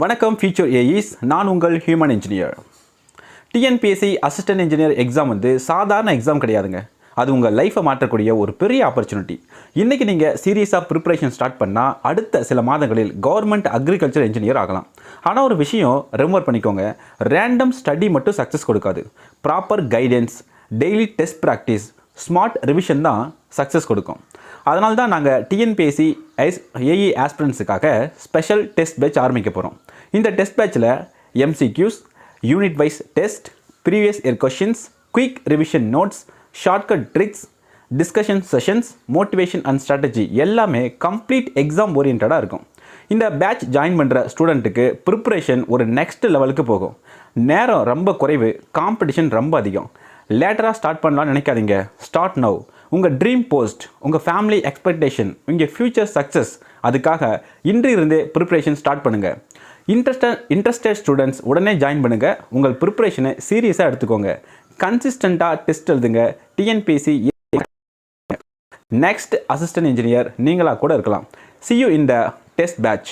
வணக்கம் ஃபியூச்சர் ஏஇஸ், நான் உங்கள் human engineer. TNPSC assistant engineer exam வந்து சாதாரண எக்ஸாம் கிடையாதுங்க. அது உங்கள் லைஃப்பை மாற்றக்கூடிய ஒரு பெரிய ஆப்பர்ச்சுனிட்டி. இன்றைக்கி நீங்கள் சீரியஸாக ப்ரிப்பரேஷன் ஸ்டார்ட் பண்ணால் அடுத்த சில மாதங்களில் கவர்மெண்ட் அக்ரிகல்ச்சர் இன்ஜினியர் ஆகலாம். ஆனால் ஒரு விஷயம் ரிமெம்பர் பண்ணிக்கோங்க, ரேண்டம் ஸ்டடி மட்டும் சக்ஸஸ் கொடுக்காது. Proper guidance, daily test practice, smart revision தான் சக்ஸஸ் கொடுக்கும். அதனால தான் நாங்கள் டிஎன்பிஎஸ்சி ஏஇ ஆஸ்பிரண்ட்ஸுக்காக ஸ்பெஷல் டெஸ்ட் பேட்ச் ஆரம்பிக்க போகிறோம். இந்த டெஸ்ட் பேட்சில் MCQs, unit wise test, previous year questions, quick revision notes, shortcut tricks, discussion sessions, motivation and strategy எல்லாமே கம்ப்ளீட் எக்ஸாம் ஓரியன்டாக இருக்கும். இந்த பேட்ச் ஜாயின் பண்ணுற ஸ்டூடெண்ட்டுக்கு ப்ரிப்பரேஷன் ஒரு நெக்ஸ்ட் லெவலுக்கு போகும். நேரம் ரொம்ப குறைவு, காம்படிஷன் ரொம்ப அதிகம். லேட்டராக ஸ்டார்ட் பண்ணலான்னு நினைக்காதீங்க. Start now. உங்கள் ட்ரீம் போஸ்ட், உங்கள் ஃபேமிலி எக்ஸ்பெக்டேஷன், உங்கள் ஃப்யூச்சர் சக்ஸஸ், அதுக்காக இன்றிலிருந்தே ப்ரிப்பரேஷன் ஸ்டார்ட் பண்ணுங்கள். இன்ட்ரெஸ்டட் ஸ்டூடெண்ட்ஸ் உடனே ஜாயின் பண்ணுங்கள். உங்கள் ப்ரிப்பரேஷனை சீரியஸாக எடுத்துக்கோங்க. கன்சிஸ்டண்ட்டாக டெஸ்ட் எழுதுங்க. டிஎன்பிஎஸ்சி நெக்ஸ்ட் அசிஸ்டன்ட் இன்ஜினியர் நீங்களாக கூட இருக்கலாம். See you in the test batch.